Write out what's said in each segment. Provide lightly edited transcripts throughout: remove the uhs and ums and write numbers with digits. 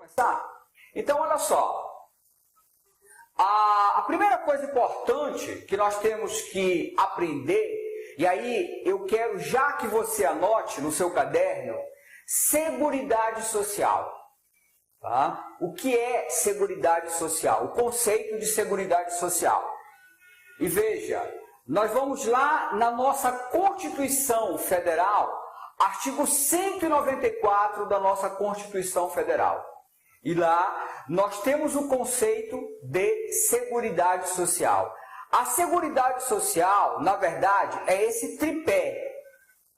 começar? Então, olha só. A primeira coisa importante que nós temos que aprender, e aí eu quero já que você anote no seu caderno, seguridade social. Tá? O que é seguridade social? O conceito de seguridade social. E veja, nós vamos lá na nossa Constituição Federal, artigo 194 da nossa Constituição Federal. E lá nós temos o conceito de seguridade social. A seguridade social, na verdade, é esse tripé.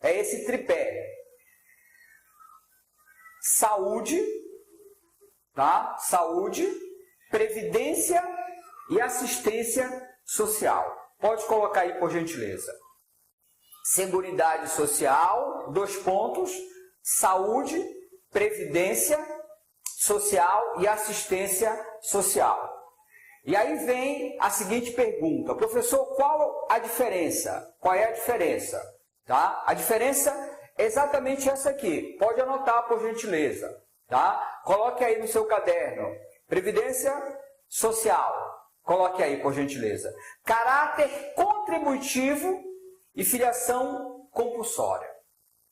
É esse tripé. Saúde, tá? Saúde, previdência e assistência social. Pode colocar aí, por gentileza. Seguridade social, 2 pontos, saúde, previdência social e assistência social. E aí vem a seguinte pergunta: professor, qual a diferença? Qual é a diferença? Tá? A diferença é exatamente essa aqui. Pode anotar, por gentileza. Tá? Coloque aí no seu caderno. Previdência social. Coloque aí, por gentileza. Caráter contributivo e filiação compulsória.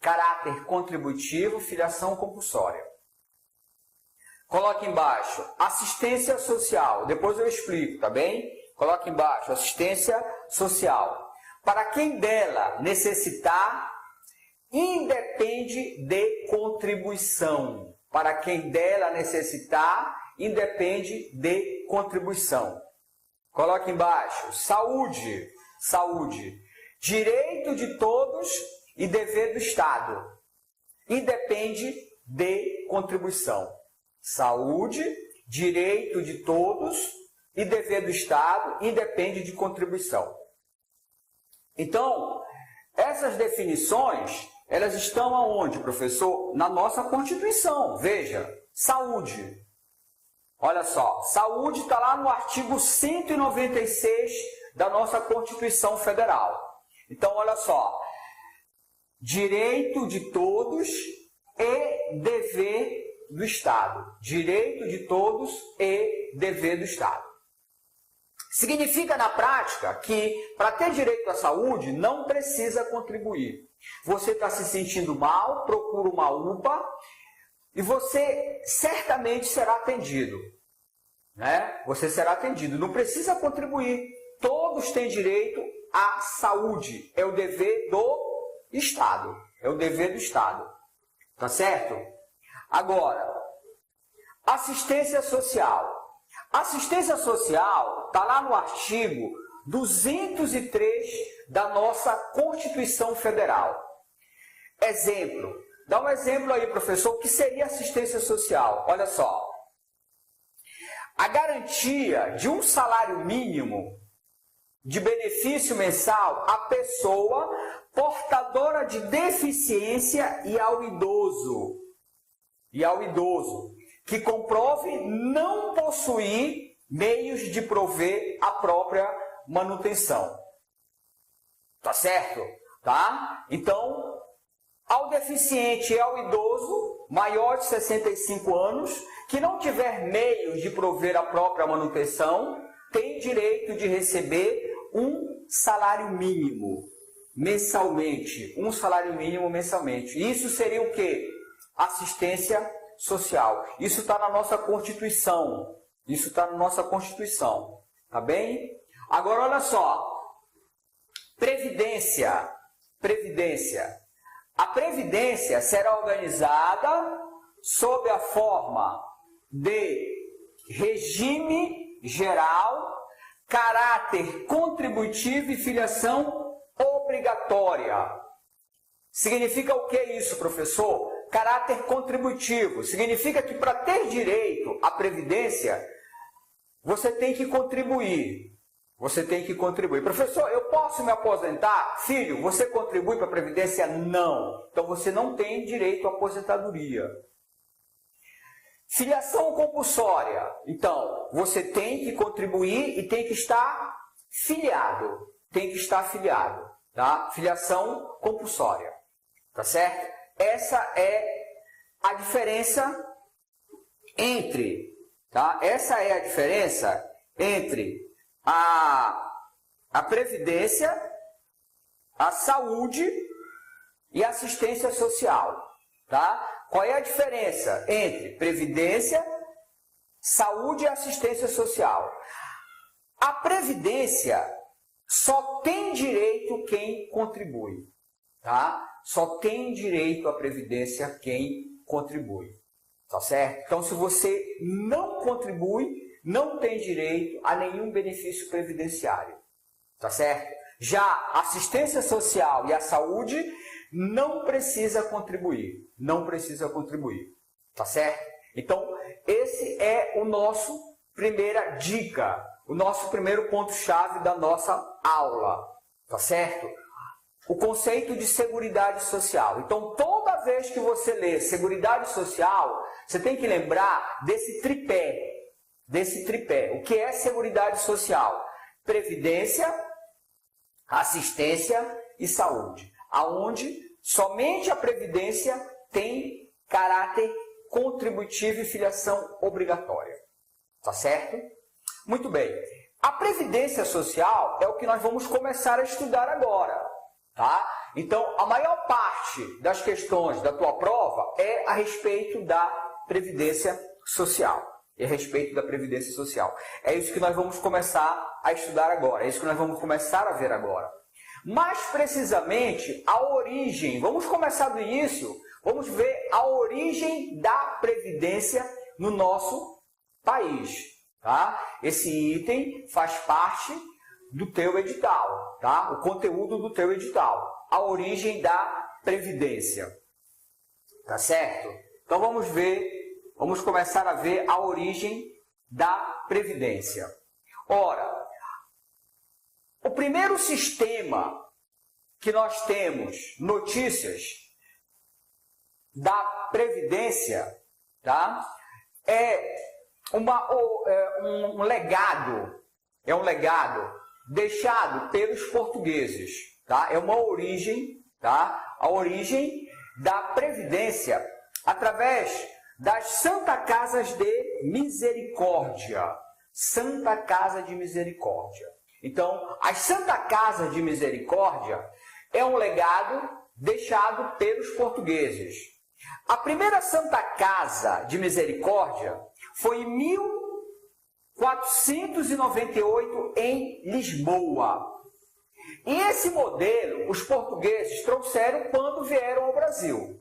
Caráter contributivo, filiação compulsória. Coloque embaixo, assistência social. Depois eu explico, tá bem? Coloque embaixo, assistência social. Para quem dela necessitar, independe de contribuição. Para quem dela necessitar, independe de contribuição. Coloque embaixo, saúde. Saúde. Direito de todos e dever do Estado. Independe de contribuição. Saúde, direito de todos e dever do Estado, independe de contribuição. Então, essas definições, elas estão aonde, professor? Na nossa Constituição. Veja, saúde. Olha só, saúde está lá no artigo 196 da nossa Constituição Federal. Então, olha só, direito de todos e dever do Estado. Direito de todos e dever do Estado. Significa na prática que para ter direito à saúde não precisa contribuir. Você está se sentindo mal, procura uma UPA e você certamente será atendido. Né? Você será atendido, não precisa contribuir. Todos têm direito à saúde. É o dever do Estado. É o dever do Estado. Tá certo? Agora, assistência social. Assistência social está lá no artigo 203 da nossa Constituição Federal. Exemplo. Dá um exemplo aí, professor. O que seria assistência social? Olha só. A garantia de um salário mínimo de benefício mensal à pessoa portadora de deficiência e ao idoso. Que comprove não possuir meios de prover a própria manutenção. Tá certo? Tá? Então, ao deficiente e ao idoso maior de 65 anos, que não tiver meios de prover a própria manutenção, tem direito de receber um salário mínimo mensalmente. Um salário mínimo mensalmente. Isso seria o quê? Assistência social. Isso está na nossa Constituição. Isso está na nossa Constituição. Tá bem? Agora, olha só. Previdência. Previdência. A Previdência será organizada sob a forma de regime geral, caráter contributivo e filiação obrigatória. Significa o que isso, professor? Caráter contributivo. Significa que para ter direito à Previdência, você tem que contribuir. Você tem que contribuir. Professor, eu posso me aposentar? Filho, você contribui para a Previdência? Não. Então você não tem direito à aposentadoria. Filiação compulsória. Então, você tem que contribuir e tem que estar filiado. Tem que estar filiado. Tá? Filiação compulsória. Tá certo? Essa é a diferença tá? Essa é a diferença entre a previdência, a saúde e assistência social, tá? Qual é a diferença entre previdência, saúde e assistência social? A previdência só tem direito quem contribui, tá? Só tem direito à previdência quem contribui, tá certo? Então, se você não contribui, não tem direito a nenhum benefício previdenciário, tá certo? Já a assistência social e a saúde não precisa contribuir, tá certo? Então, esse é o nosso primeira dica, o nosso primeiro ponto-chave da nossa aula, tá certo? O conceito de seguridade social. Então, toda vez que você lê seguridade social, você tem que lembrar desse tripé. O que é seguridade social? Previdência, assistência e saúde. Aonde somente a previdência tem caráter contributivo e filiação obrigatória. Tá certo? Muito bem. A previdência social é o que nós vamos começar a estudar agora, tá? Então, a maior parte das questões da tua prova é a respeito da previdência social. É isso que nós vamos começar a estudar agora, é isso que nós vamos começar a ver agora. Mais precisamente, a origem. Vamos começar do início, vamos ver a origem da previdência no nosso país, tá? Esse item faz parte do teu edital, tá? O conteúdo do teu edital, a origem da previdência, tá certo? Então vamos começar a ver a origem da previdência. Ora, o primeiro sistema que nós temos notícias da previdência, tá? É um legado deixado pelos portugueses, tá? É uma origem, tá? A origem da previdência através das Santa Casas de Misericórdia. Santa Casa de Misericórdia. Então, as Santa Casas de Misericórdia é um legado deixado pelos portugueses. A primeira Santa Casa de Misericórdia foi em 1498 em Lisboa. E esse modelo os portugueses trouxeram quando vieram ao Brasil.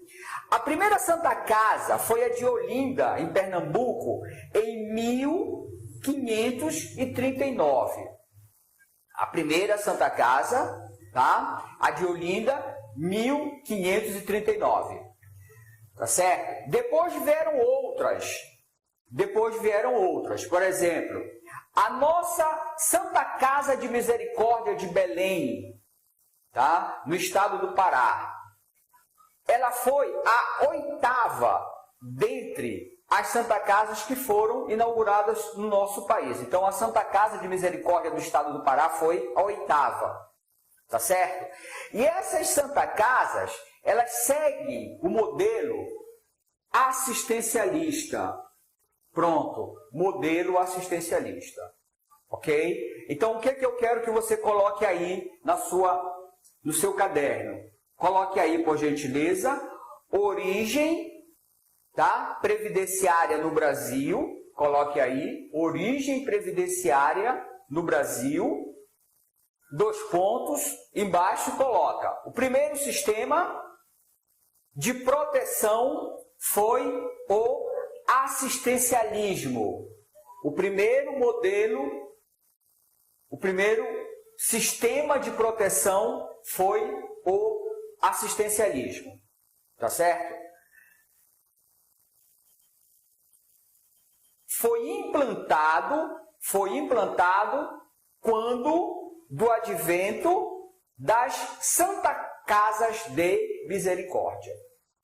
A primeira Santa Casa foi a de Olinda, em Pernambuco, em 1539. A primeira Santa Casa, tá? A de Olinda, 1539. Tá certo? Depois vieram outras. Por exemplo, a nossa Santa Casa de Misericórdia de Belém, tá? No estado do Pará. Ela foi a 8ª dentre as Santa Casas que foram inauguradas no nosso país. Então, a Santa Casa de Misericórdia do estado do Pará foi a 8ª, tá certo? E essas Santa Casas, elas seguem o modelo assistencialista. Pronto, modelo assistencialista, ok? Então, o que eu quero que você coloque aí no seu caderno? Coloque aí, por gentileza, origem, tá? Previdenciária no Brasil. Coloque aí, origem previdenciária no Brasil. 2 pontos, embaixo coloca. O primeiro sistema de proteção foi o assistencialismo. O primeiro sistema de proteção foi o assistencialismo. Tá certo? Foi implantado quando do advento das Santa Casas de Misericórdia.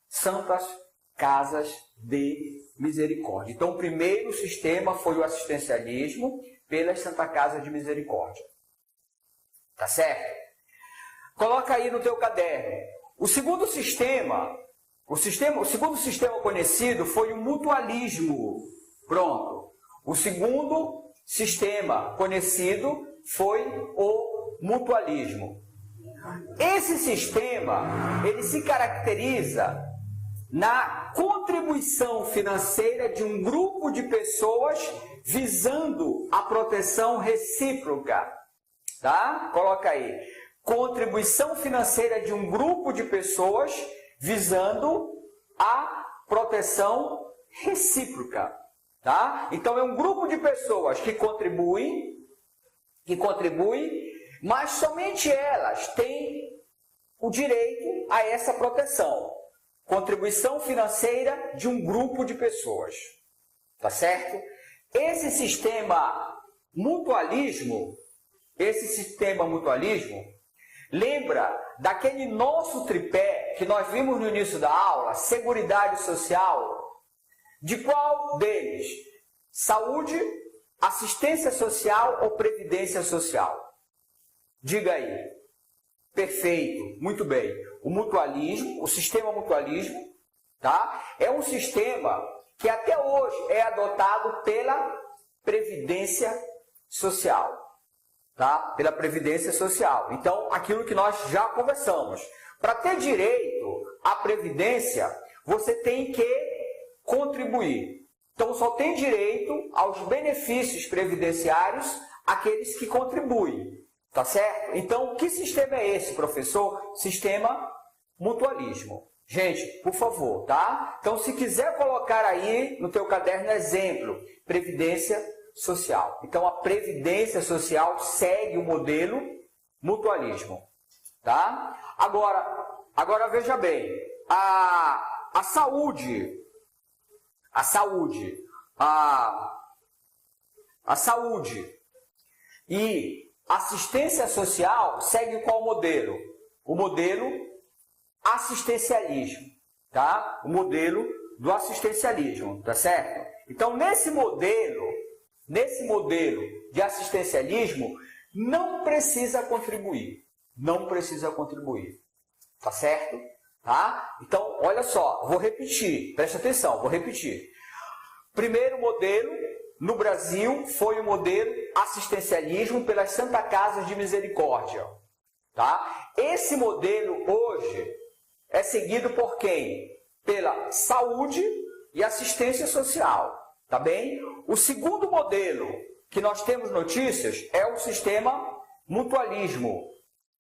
Santas Casas de Misericórdia. Então, o primeiro sistema foi o assistencialismo pelas Santa Casa de Misericórdia. Tá certo? Coloca aí no teu caderno. O segundo sistema conhecido foi o mutualismo. Pronto. O segundo sistema conhecido foi o mutualismo. Esse sistema, ele se caracteriza na contribuição financeira de um grupo de pessoas visando a proteção recíproca, tá? Coloca aí. Contribuição financeira de um grupo de pessoas visando a proteção recíproca, tá? Então é um grupo de pessoas que contribuem, mas somente elas têm o direito a essa proteção. Contribuição financeira de um grupo de pessoas, tá certo? Esse sistema mutualismo, lembra daquele nosso tripé que nós vimos no início da aula, Seguridade Social? De qual deles? Saúde, assistência social ou previdência social? Diga aí. Perfeito, muito bem. O mutualismo, o sistema mutualismo, tá? É um sistema que até hoje é adotado pela Previdência Social, tá? Pela Previdência Social. Então, aquilo que nós já conversamos. Para ter direito à Previdência, você tem que contribuir. Então, só tem direito aos benefícios previdenciários aqueles que contribuem. Tá certo? Então, que sistema é esse, professor? Sistema mutualismo. Gente, por favor, tá? Então, se quiser colocar aí no teu caderno exemplo, Previdência Social. Então, a Previdência Social segue o modelo mutualismo, tá? Agora veja bem, a saúde e assistência social segue qual modelo? O modelo assistencialismo, tá? O modelo do assistencialismo, tá certo? Então, nesse modelo de assistencialismo, não precisa contribuir. Não precisa contribuir. Tá certo? Tá? Então, olha só, vou repetir, presta atenção, vou repetir. Primeiro modelo no Brasil foi o modelo assistencialismo pelas Santa Casas de Misericórdia. Tá? Esse modelo hoje é seguido por quem? Pela saúde e assistência social. Tá bem? O segundo modelo que nós temos notícias é o sistema mutualismo.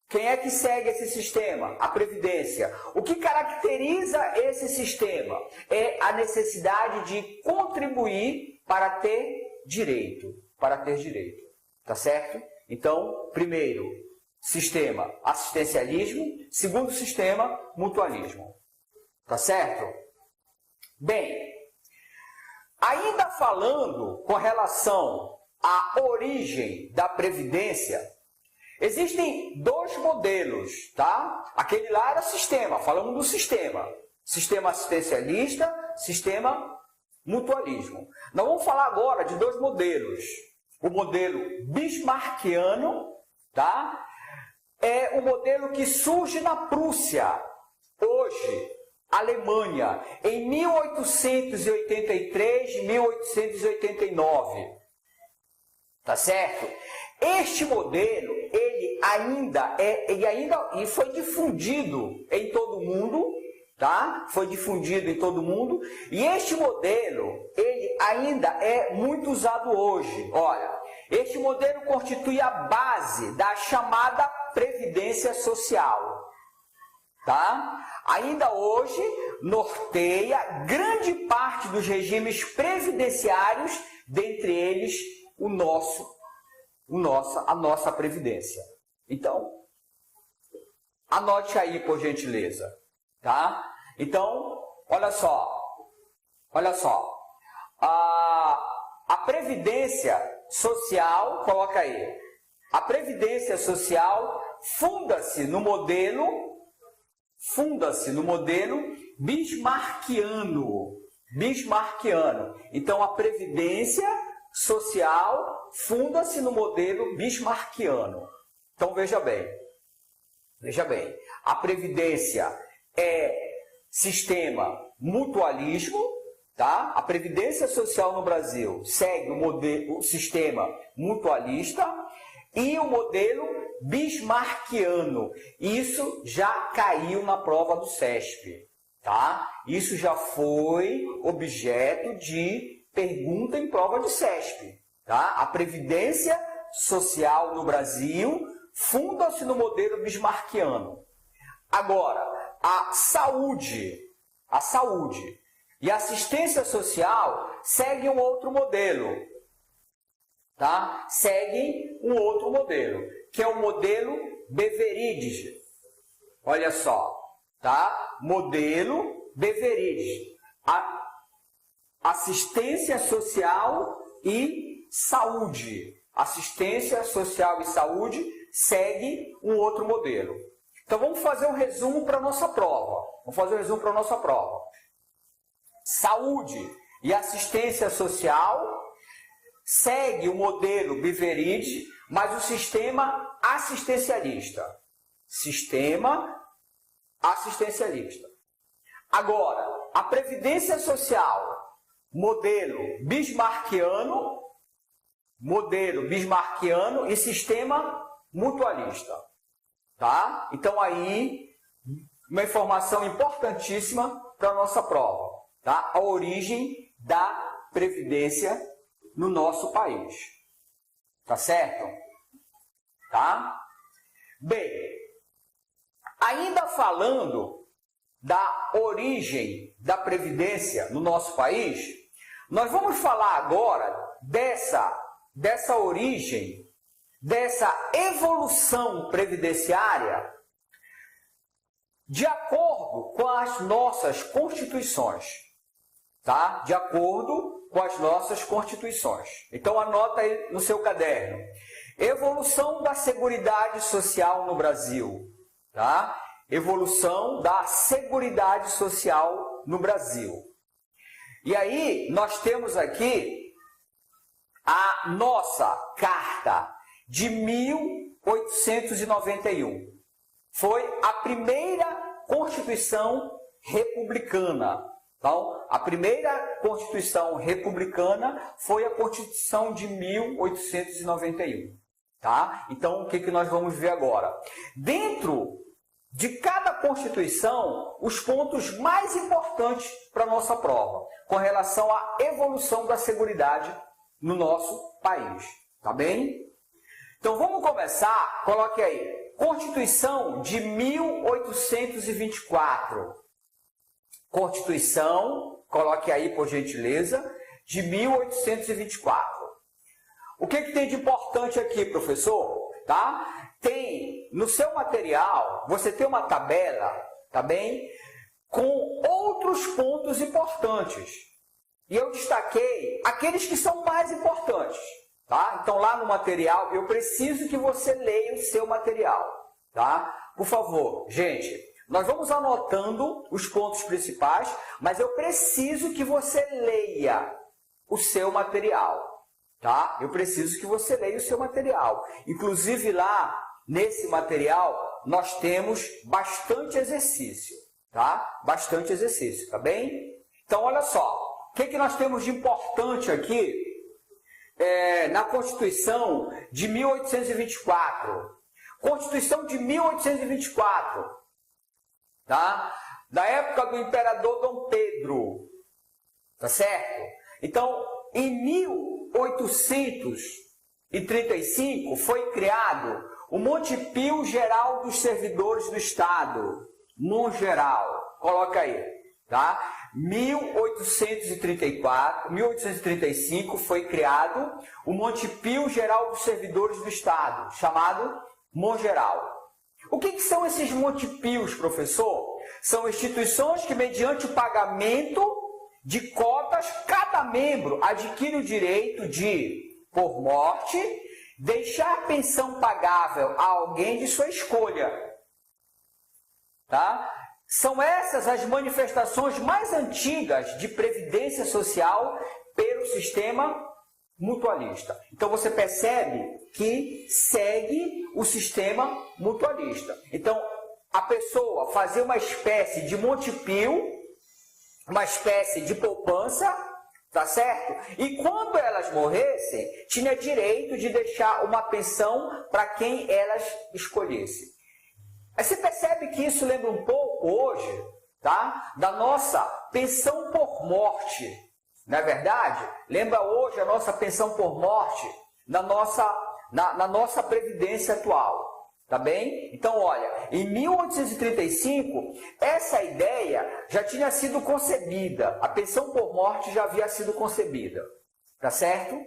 Quem é que segue esse sistema? A Previdência. O que caracteriza esse sistema é a necessidade de contribuir para ter direito. Para ter direito. Tá certo? Então, primeiro, sistema assistencialismo. Segundo sistema, mutualismo. Tá certo? Bem, ainda falando com relação à origem da Previdência, existem dois modelos, tá? Aquele lá era sistema, falamos do sistema. Sistema assistencialista, sistema mutualismo. Nós vamos falar agora de dois modelos. O modelo bismarckiano, tá? É o modelo que surge na Prússia, hoje, Alemanha, em 1883, 1889. Tá certo? Este modelo, ele foi difundido em todo o mundo, tá? Foi difundido em todo o mundo, e este modelo, ele ainda é muito usado hoje. Olha, este modelo constitui a base da chamada Previdência Social, tá? Ainda hoje norteia grande parte dos regimes previdenciários, dentre eles a nossa Previdência. Então, anote aí, por gentileza, tá? Então, olha só, a Previdência Social, coloca aí, a Previdência Social funda-se no modelo bismarckiano. Então, a Previdência Social funda-se no modelo bismarckiano. Então, veja bem, a Previdência é sistema mutualismo, tá? A Previdência Social no Brasil segue o sistema mutualista e o modelo bismarckiano. Isso já caiu na prova do CESP, tá? Isso já foi objeto de pergunta em prova de CESP, tá? A Previdência Social no Brasil funda-se no modelo bismarckiano. Agora, a saúde e a assistência social seguem um outro modelo, tá? Seguem um outro modelo, que é o modelo Beveridge. Olha só, tá? Modelo Beveridge. Assistência social e saúde. Assistência social e saúde segue um outro modelo. Então vamos fazer um resumo para a nossa prova. Saúde e assistência social segue o modelo Beveridge, mas o sistema assistencialista. Agora, a Previdência Social, modelo bismarckiano e sistema mutualista. Tá? Então aí, uma informação importantíssima para a nossa prova. Tá? A origem da Previdência no nosso país. Tá certo? Tá? Bem, ainda falando da origem da Previdência no nosso país, nós vamos falar agora dessa origem, dessa evolução previdenciária de acordo com as nossas constituições, tá? De acordo com as nossas constituições. Então anota aí no seu caderno. Evolução da Seguridade Social no Brasil, tá? Evolução da Seguridade Social no Brasil. E aí nós temos aqui a nossa Carta de 1891. Foi a primeira Constituição republicana. Então, a primeira Constituição republicana foi a Constituição de 1891. Tá? Então, o que nós vamos ver agora? Dentro de cada Constituição, os pontos mais importantes para a nossa prova, com relação à evolução da seguridade no nosso país. Tá bem? Então, vamos começar. Coloque aí. Constituição de 1824. Constituição, coloque aí por gentileza, de 1824. O que tem de importante aqui, professor? Tá? Tem no seu material, você tem uma tabela, tá bem? Com outros pontos importantes. E eu destaquei aqueles que são mais importantes. Tá? Então, lá no material, eu preciso que você leia o seu material. Tá? Por favor, gente, nós vamos anotando os pontos principais, mas eu preciso que você leia o seu material. Tá? Eu preciso que você leia o seu material. Inclusive, lá nesse material, nós temos bastante exercício. Tá? Bastante exercício, tá bem? Então, olha só. O que nós temos de importante aqui? Na Constituição de 1824. Constituição de 1824, tá? Da época do imperador Dom Pedro, tá certo? Então, em 1835 foi criado o Montepio Geral dos Servidores do Estado, MONGERAL, coloca aí, tá? 1835 foi criado o Montepio Geral dos Servidores do Estado, chamado MONGERAL. O que são esses Montepios, professor? São instituições que, mediante o pagamento de cotas, cada membro adquire o direito de, por morte, deixar pensão pagável a alguém de sua escolha. Tá? São essas as manifestações mais antigas de previdência social pelo sistema mutualista. Então você percebe que segue o sistema mutualista. Então a pessoa fazer uma espécie de Montepio, uma espécie de poupança, tá certo? E quando elas morressem, tinha direito de deixar uma pensão para quem elas escolhessem. Aí você percebe que isso lembra um pouco hoje, tá? Da nossa pensão por morte, não é verdade? Lembra hoje a nossa pensão por morte na nossa previdência atual. Tá bem? Então, olha, em 1835, essa ideia já tinha sido concebida. A pensão por morte já havia sido concebida. Tá certo?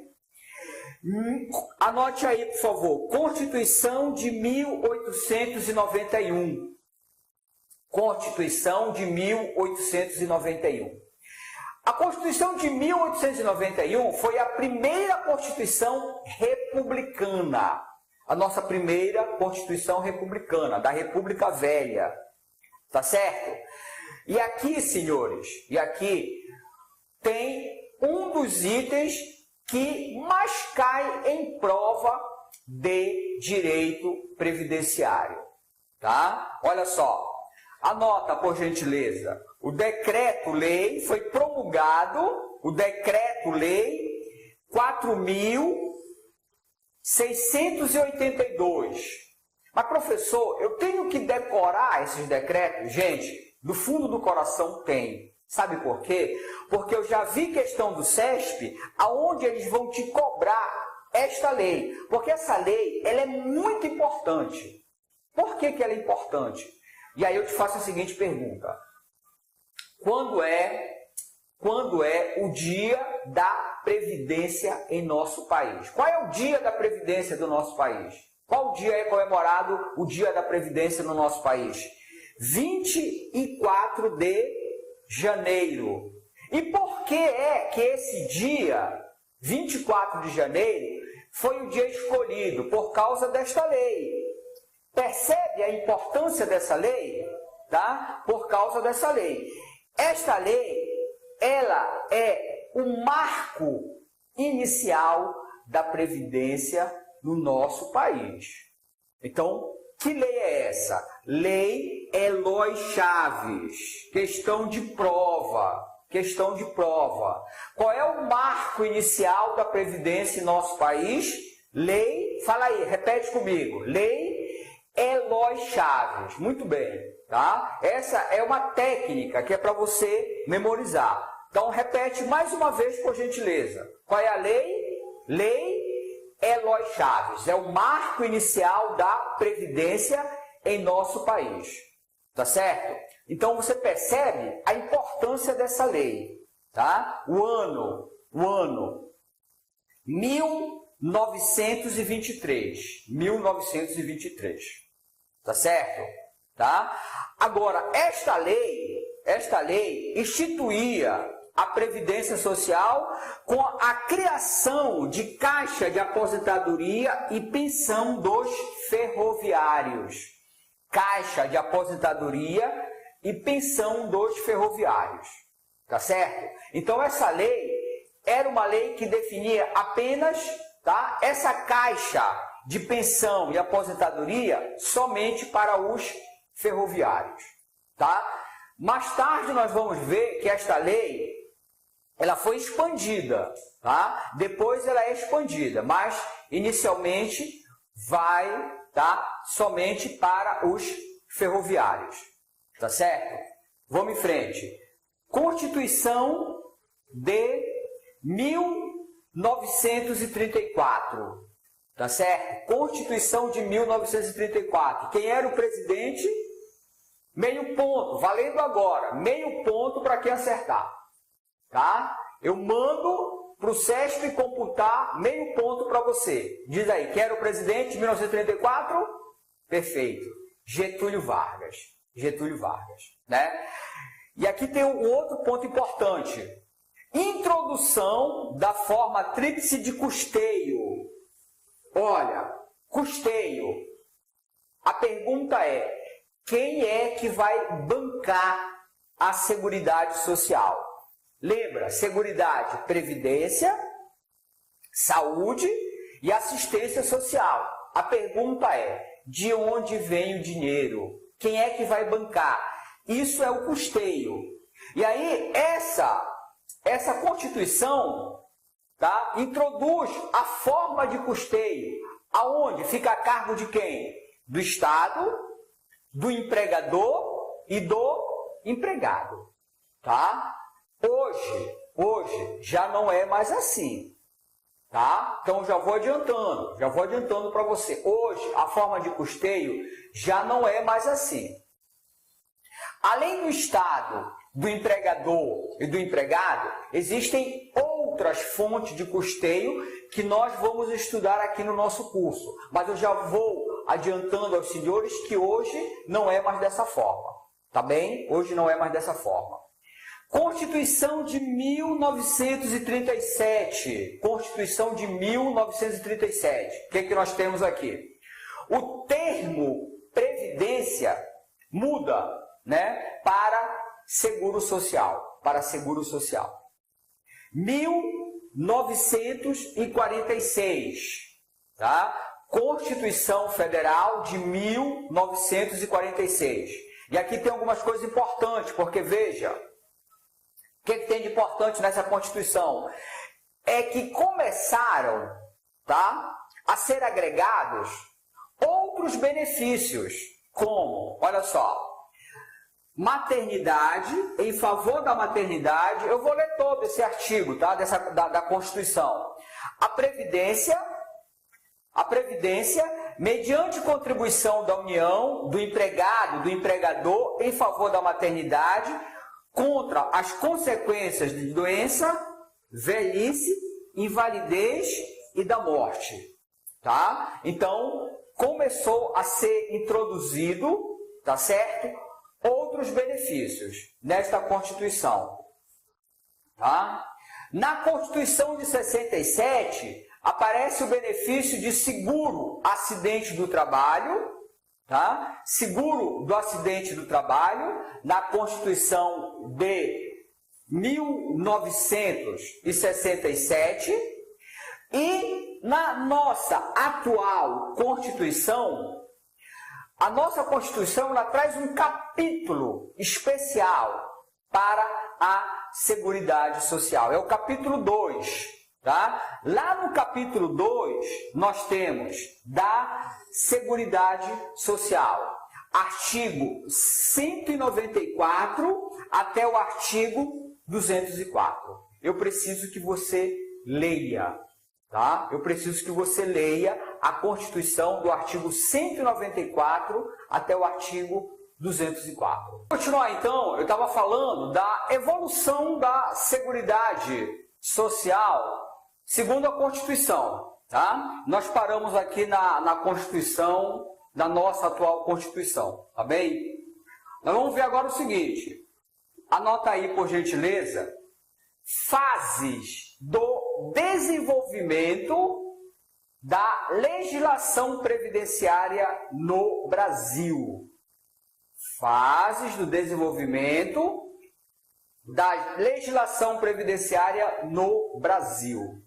Anote aí, por favor. Constituição de 1891. Constituição de 1891. A Constituição de 1891 foi a primeira Constituição republicana. A nossa primeira Constituição republicana, da República Velha. Tá certo? E aqui, senhores, e aqui tem um dos itens que mais cai em prova de direito previdenciário. Tá? Olha só. Anota, por gentileza. O decreto-lei foi promulgado, o decreto-lei 4.682. Mas, professor, eu tenho que decorar esses decretos? Gente, do fundo do coração tem. Sabe por quê? Porque eu já vi questão do CESP, aonde eles vão te cobrar esta lei. Porque essa lei, ela é muito importante. Por que ela é importante? E aí eu te faço a seguinte pergunta. Quando é o dia da Previdência em nosso país? Qual é o dia da Previdência do nosso país? Qual dia é comemorado o dia da Previdência no nosso país? 24 de janeiro. E por que é que esse dia, 24 de janeiro, foi o dia escolhido? Por causa desta lei. Percebe a importância dessa lei? Tá? Por causa dessa lei. Esta lei, ela é o marco inicial da Previdência no nosso país. Então, que lei é essa? Lei Eloy Chaves. Questão de prova. Questão de prova. Qual é o marco inicial da Previdência em nosso país? Lei, fala aí, repete comigo. Lei Eloy Chaves. Muito bem, tá? Essa é uma técnica que é para você memorizar. Então, repete mais uma vez, por gentileza. Qual é a lei? Lei Eloy Chaves. É o marco inicial da Previdência em nosso país. Tá certo? Então, você percebe a importância dessa lei. Tá? O ano 1923. 1923. Tá certo? Tá? Agora, esta lei instituía a Previdência Social com a criação de caixa de aposentadoria e pensão dos ferroviários. Caixa de aposentadoria e pensão dos ferroviários. Tá certo? Então, essa lei era uma lei que definia apenas, tá, essa caixa de pensão e aposentadoria somente para os ferroviários. Tá? Mais tarde nós vamos ver que esta lei ela foi expandida, tá? Depois ela é expandida, mas inicialmente vai, tá, somente para os ferroviários. Tá certo? Vamos em frente. Constituição de 1934. Tá certo? Constituição de 1934. Quem era o presidente? Meio ponto, valendo agora. Meio ponto para quem acertar. Tá? Eu mando para o CESP computar meio ponto para você. Diz aí, quem era o presidente de 1934? Perfeito. Getúlio Vargas. Getúlio Vargas, né? E aqui tem um outro ponto importante. Introdução da forma tríplice de custeio. Olha, custeio. A pergunta é, quem é que vai bancar a Seguridade Social? Lembra, Seguridade, Previdência, Saúde e Assistência Social. A pergunta é, de onde vem o dinheiro? Quem é que vai bancar? Isso é o custeio. E aí, essa Constituição, tá, introduz a forma de custeio, aonde fica a cargo de quem? Do Estado, do empregador e do empregado. Tá? Hoje já não é mais assim. Tá? Então já vou adiantando para você. Hoje a forma de custeio já não é mais assim. Além do Estado, do empregador e do empregado, existem outras fontes de custeio que nós vamos estudar aqui no nosso curso. Mas eu já vou adiantando aos senhores que hoje não é mais dessa forma. Tá bem? Hoje não é mais dessa forma. Constituição de 1937. Constituição de 1937. O que é que nós temos aqui? O termo previdência muda, né, para seguro social. Para seguro social. 1946. Tá? Constituição Federal de 1946. E aqui tem algumas coisas importantes, porque veja, o que tem de importante nessa Constituição? É que começaram, tá, a ser agregados outros benefícios, como, olha só, maternidade, em favor da maternidade, eu vou ler todo esse artigo, tá, da Constituição. A Previdência, mediante contribuição da União, do empregado, do empregador, em favor da maternidade, contra as consequências de doença, velhice, invalidez e da morte. Tá? Então, começou a ser introduzido, tá certo? Outros benefícios nesta Constituição. Tá? Na Constituição de 67, aparece o benefício de seguro acidente do trabalho, tá? Seguro do acidente do trabalho, na Constituição de 1967, e na nossa atual Constituição, a nossa Constituição ela traz um capítulo especial para a Seguridade Social. É o capítulo 2. Tá? Lá no capítulo 2, nós temos da Seguridade Social, artigo 194 até o artigo 204. Eu preciso que você leia, tá? Eu preciso que você leia a Constituição do artigo 194 até o artigo 204. Vou continuar então, eu estava falando da evolução da Seguridade Social segundo a Constituição, tá? Nós paramos aqui na Constituição, na nossa atual Constituição, tá bem? Nós vamos ver agora o seguinte, anota aí por gentileza, fases do desenvolvimento da legislação previdenciária no Brasil. Fases do desenvolvimento da legislação previdenciária no Brasil.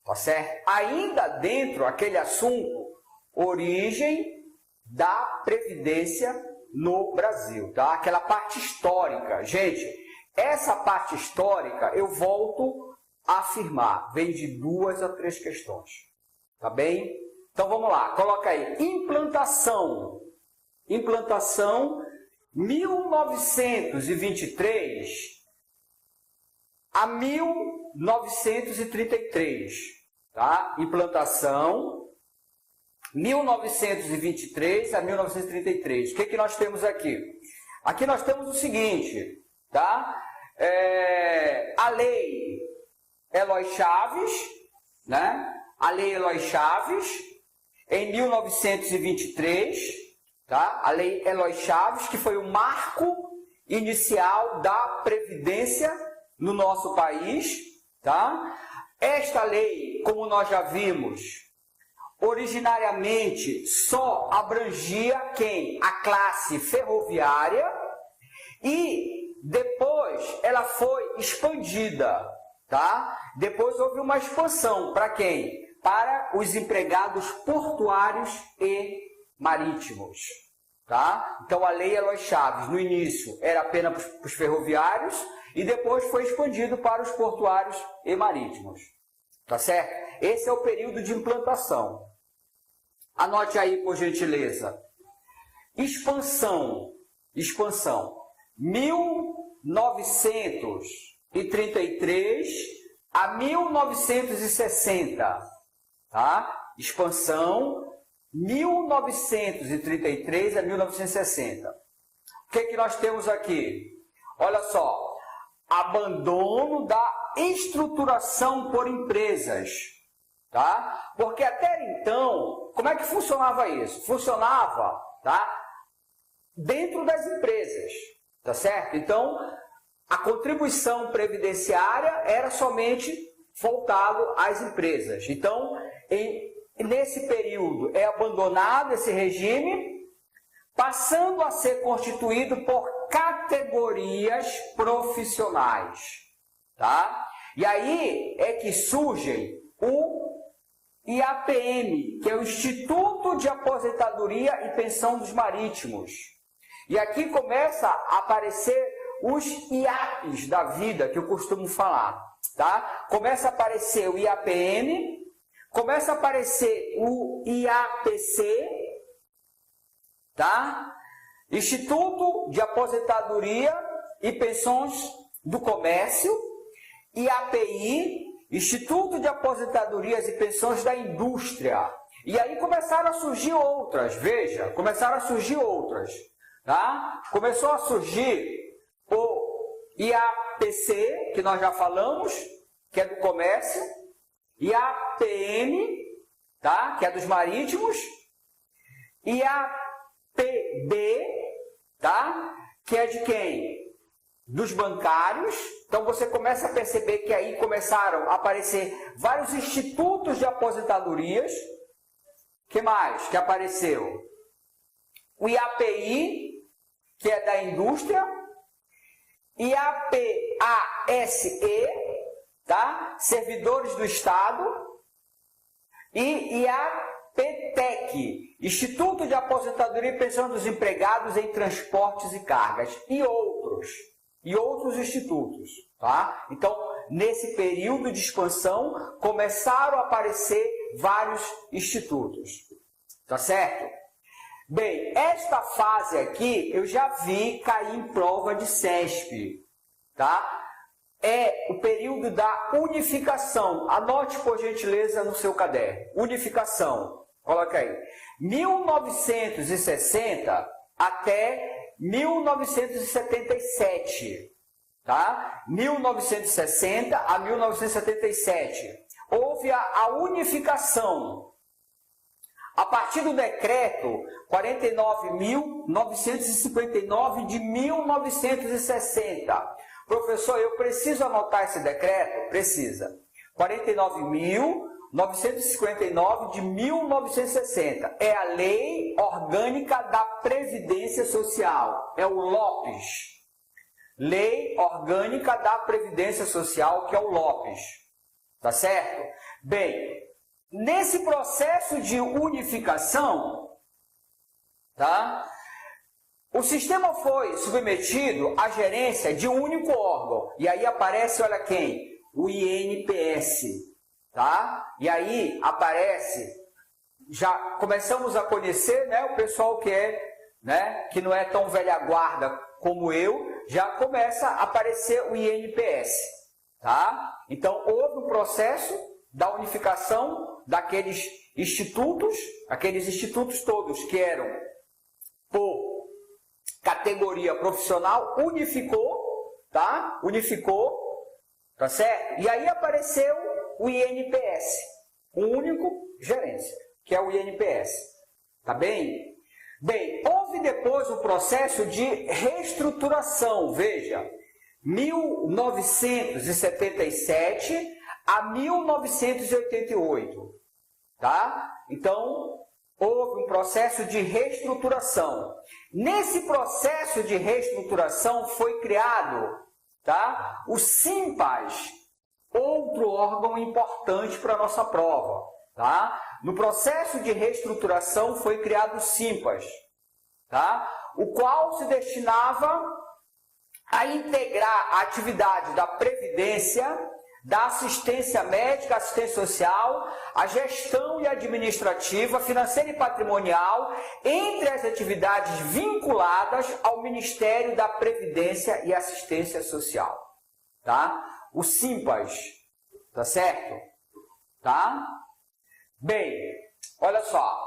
Tá certo? Ainda dentro aquele assunto, origem da previdência no Brasil, tá? Aquela parte histórica. Gente, essa parte histórica eu volto a afirmar, vem de 2 a 3 questões. Tá bem? Então vamos lá, coloca aí, implantação. Implantação 1923 a 1933, tá? Implantação 1923 a 1933. O que nós temos aqui? Aqui nós temos o seguinte, tá? A lei Eloy Chaves, né? A lei Eloy Chaves, em 1923, tá? A lei Eloy Chaves, que foi o marco inicial da Previdência no nosso país, tá? Esta lei, como nós já vimos, originariamente só abrangia quem? A classe ferroviária, e depois ela foi expandida, tá? Depois houve uma expansão para quem? Para os empregados portuários e marítimos, Tá? Então a Lei Eloy Chaves, no início, era apenas para os ferroviários e depois foi expandido para os portuários e marítimos. Tá certo? Esse é o período de implantação. Anote aí, por gentileza. Expansão. 1933 a 1960. Tá? Expansão 1933 a 1960. O que nós temos aqui? Olha só. Abandono da estruturação por empresas. Tá? Porque até então, como é que funcionava isso? Funcionava, tá? Dentro das empresas, tá certo? Então, a contribuição previdenciária era somente voltado às empresas. Então, nesse período é abandonado esse regime, passando a ser constituído por categorias profissionais, tá? E aí é que surgem o IAPM, que é o Instituto de Aposentadoria e Pensão dos Marítimos. E aqui começa a aparecer os IAPs da vida, que eu costumo falar, tá? Começa a aparecer o IAPM, começa a aparecer o IAPC, tá? Instituto de Aposentadoria e Pensões do Comércio, IAPI, Instituto de Aposentadorias e Pensões da Indústria. E aí começaram a surgir outras, veja, começaram a surgir outras, tá? Começou a surgir o IAPC, que nós já falamos, que é do comércio, IAPM, tá? Que é dos marítimos, IAPB, tá? Que é de quem? Dos bancários. Então você começa a perceber que aí começaram a aparecer vários institutos de aposentadorias. Que mais que apareceu? O IAPI, que é da indústria, IAPASE, tá? Servidores do Estado, e IAPTEC, Instituto de Aposentadoria e Pensão dos Empregados em Transportes e Cargas, e outros institutos, tá? Então, nesse período de expansão, começaram a aparecer vários institutos, tá certo? Bem, esta fase aqui, eu já vi cair em prova de CESP, tá? É o período da unificação. Anote, por gentileza, no seu caderno. Unificação. Coloca aí. 1960 até 1977, tá? 1960 a 1977. Houve a unificação. A partir do decreto 49.959 de 1960. Professor, eu preciso anotar esse decreto? Precisa. 49.959 de 1960. É a Lei Orgânica da Previdência Social. É o LOPES. Lei Orgânica da Previdência Social, que é o LOPES. Tá certo? Bem, nesse processo de unificação, tá? O sistema foi submetido à gerência de um único órgão. E aí aparece, olha quem? O INPS. Tá? E aí aparece, já começamos a conhecer, né, o pessoal que que não é tão velha guarda como eu, já começa a aparecer o INPS. Tá? Então houve um processo da unificação daqueles institutos, aqueles institutos todos que eram por categoria profissional, unificou, tá? Unificou, tá certo? E aí apareceu o INPS, um único gerência, que é o INPS. Tá bem? Bem, houve depois o processo de reestruturação, veja, 1977 a 1988, tá? Então, houve um processo de reestruturação. Nesse processo de reestruturação foi criado, tá, o SIMPAS, outro órgão importante para a nossa prova. Tá? No processo de reestruturação foi criado o SIMPAS. tá? O qual se destinava a integrar a atividade da previdência, da assistência médica, assistência social, a gestão e administrativa, financeira e patrimonial, entre as atividades vinculadas ao Ministério da Previdência e Assistência Social, tá? O SIMPAS, tá certo? Tá? Bem, olha só,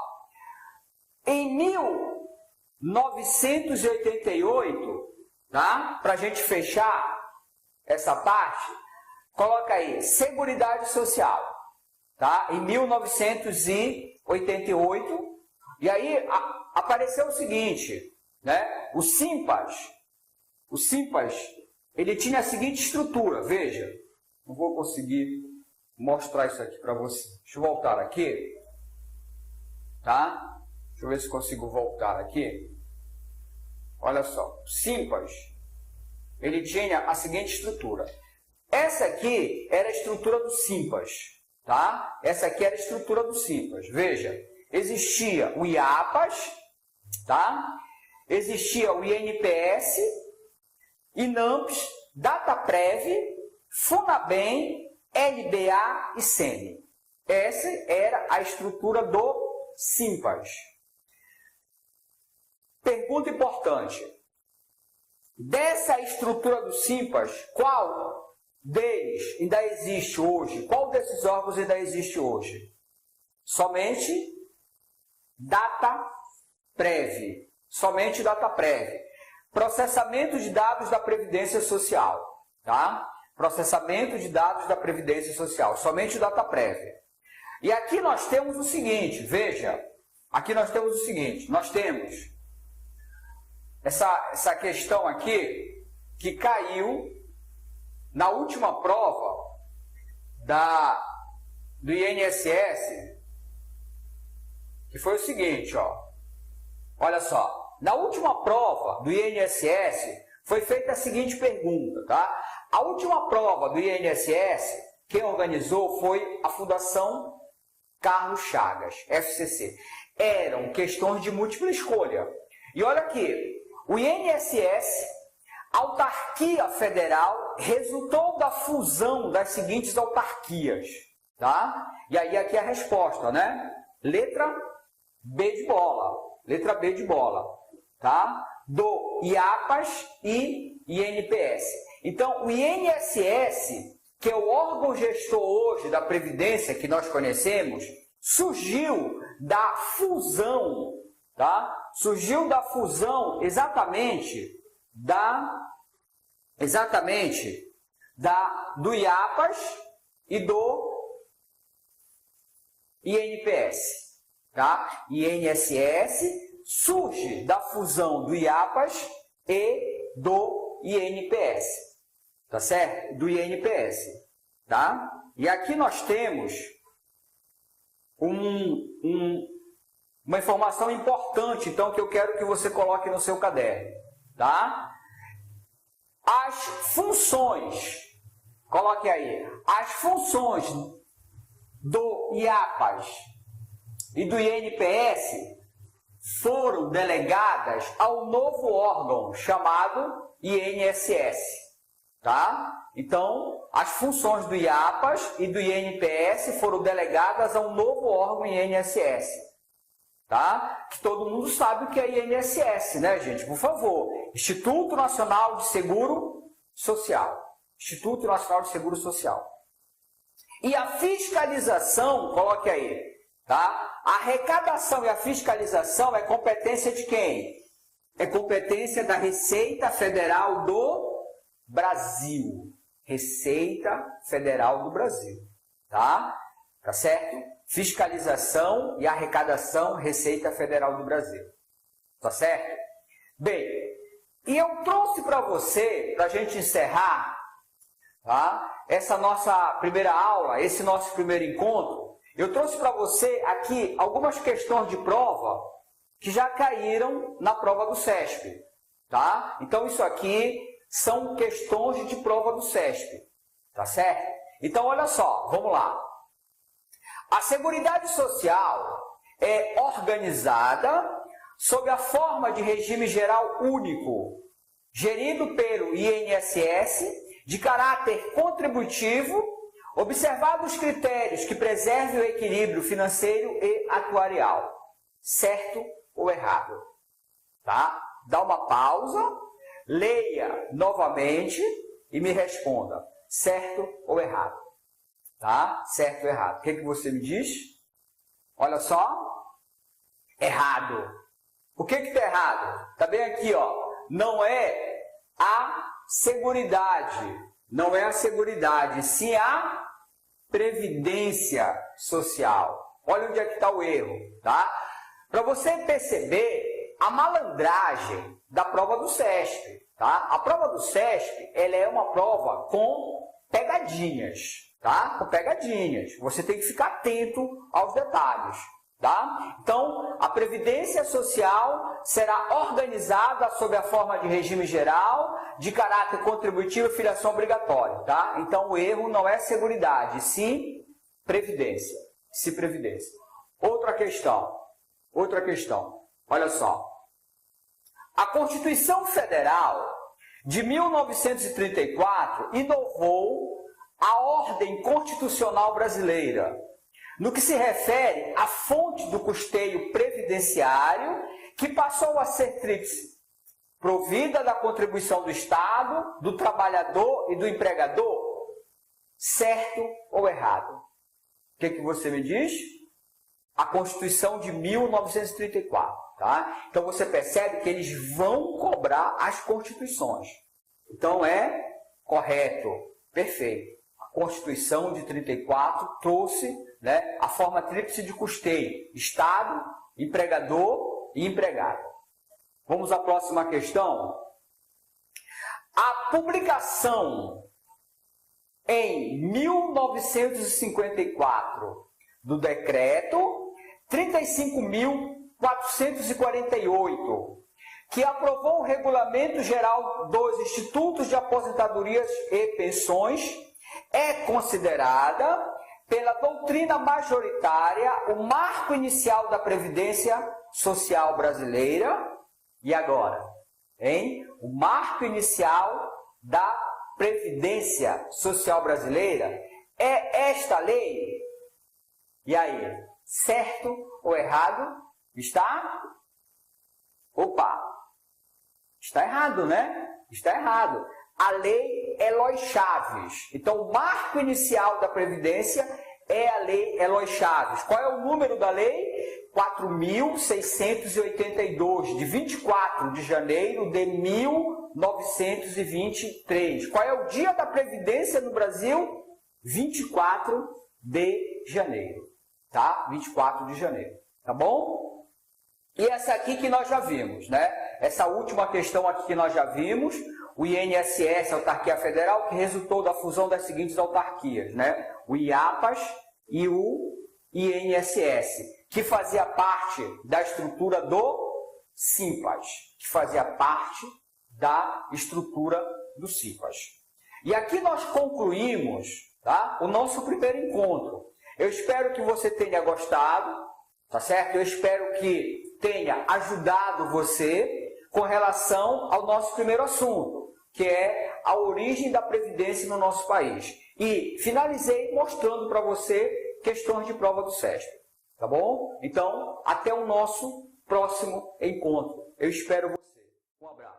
em 1988, tá? Para a gente fechar essa parte, coloca aí, Seguridade Social, tá? Em 1988, e aí apareceu o seguinte, né? O SIMPAS, ele tinha a seguinte estrutura, veja, não vou conseguir mostrar isso aqui para você. Deixa eu voltar aqui, tá? Deixa eu ver se consigo voltar aqui. Olha só, o SIMPAS, ele tinha a seguinte estrutura. Essa aqui era a estrutura do SIMPAS, tá? Essa aqui era a estrutura do SIMPAS. Veja, existia o IAPAS, tá? Existia o INPS, INAMPS, DATAPREV, FUNABEM, LBA e SEMI. Essa era a estrutura do SIMPAS. Pergunta importante. Dessa estrutura do SIMPAS, qual deles ainda existe hoje? Qual desses órgãos ainda existe hoje? Somente DATAPREV. Somente DATAPREV. Processamento de dados da Previdência Social. Tá? Processamento de dados da Previdência Social. Somente o DATAPREV. E aqui nós temos o seguinte, veja. Aqui nós temos o seguinte. Nós temos essa questão aqui que caiu na última prova do INSS, que foi o seguinte, ó. Olha só, na última prova do INSS foi feita a seguinte pergunta, tá? A última prova do INSS, quem organizou foi a Fundação Carlos Chagas, FCC. Eram questões de múltipla escolha. E olha aqui, o INSS, autarquia federal, resultou da fusão das seguintes autarquias, tá? E aí aqui a resposta, né? Letra B de bola, tá? Do IAPAS e INPS. Então, o INSS, que é o órgão gestor hoje da Previdência que nós conhecemos, surgiu da fusão, tá? Surgiu da fusão exatamente do IAPAS e do INPS, tá? INSS surge da fusão do IAPAS e do INPS, tá certo? Do INPS, tá? E aqui nós temos uma informação importante, então, que eu quero que você coloque no seu caderno, tá? As funções, coloque aí, as funções do IAPAS e do INPS foram delegadas ao novo órgão chamado INSS, tá? Então, as funções do IAPAS e do INPS foram delegadas ao novo órgão INSS, tá? Que todo mundo sabe o que é INSS, né, gente? Por favor, Instituto Nacional de Seguro Social. Instituto Nacional de Seguro Social. E a fiscalização, coloque aí, tá? A arrecadação e a fiscalização é competência de quem? É competência da Receita Federal do Brasil. Receita Federal do Brasil, tá? Tá certo? Fiscalização e arrecadação, Receita Federal do Brasil. Tá certo? Bem, e eu trouxe para você, para a gente encerrar, tá? Essa nossa primeira aula, esse nosso primeiro encontro, eu trouxe para você aqui algumas questões de prova que já caíram na prova do CESP, tá? Então isso aqui são questões de prova do CESP, tá certo? Então olha só, vamos lá. A Seguridade Social é organizada sob a forma de regime geral único, gerido pelo INSS, de caráter contributivo, observados os critérios que preservem o equilíbrio financeiro e atuarial. Certo ou errado? Tá? Dá uma pausa, leia novamente e me responda. Certo ou errado? Tá? Certo ou errado? O que você me diz? Olha só. Errado. O que está errado? Está bem aqui, ó. Não é a seguridade. Não é a seguridade, sim a previdência social. Olha onde é que está o erro, tá? Para você perceber a malandragem da prova do SESP, tá? A prova do SESP, ela é uma prova com pegadinhas, tá? Com pegadinhas. Você tem que ficar atento aos detalhes. Tá? Então, a Previdência Social será organizada sob a forma de regime geral, de caráter contributivo e filiação obrigatória. Tá? Então, o erro não é seguridade, sim previdência. Se previdência. Outra questão. Olha só. A Constituição Federal de 1934 inovou a ordem constitucional brasileira, no que se refere à fonte do custeio previdenciário, que passou a ser tríplice, provida da contribuição do Estado, do trabalhador e do empregador. Certo ou errado? O que você me diz? A Constituição de 1934. Tá? Então você percebe que eles vão cobrar as constituições. Então é correto, perfeito. A Constituição de 34 trouxe, né, a forma tríplice de custeio: Estado, empregador e empregado. Vamos à próxima questão. A publicação em 1954 do decreto 35.448, que aprovou o Regulamento Geral dos Institutos de Aposentadorias e Pensões, é considerada pela doutrina majoritária o marco inicial da Previdência Social brasileira. E agora? Hein? O marco inicial da Previdência Social brasileira é esta lei? E aí? Certo ou errado? Está? Opa! Está errado, né? Está errado. A lei Eloy Chaves. Então, o marco inicial da Previdência é a lei Eloy Chaves. Qual é o número da lei? 4.682, de 24 de janeiro de 1923. Qual é o dia da Previdência no Brasil? 24 de janeiro. Tá? 24 de janeiro. Tá bom? E essa aqui que nós já vimos, né? Essa última questão aqui que nós já vimos, o INSS, Autarquia Federal, que resultou da fusão das seguintes autarquias, né? O IAPAS e o INSS, que fazia parte da estrutura do SIMPAS, E aqui nós concluímos, tá, o nosso primeiro encontro. Eu espero que você tenha gostado, tá certo? Eu espero que tenha ajudado você com relação ao nosso primeiro assunto, que é a origem da Previdência no nosso país. E finalizei mostrando para você questões de prova do SESP. Tá bom? Então, até o nosso próximo encontro. Eu espero você. Um abraço.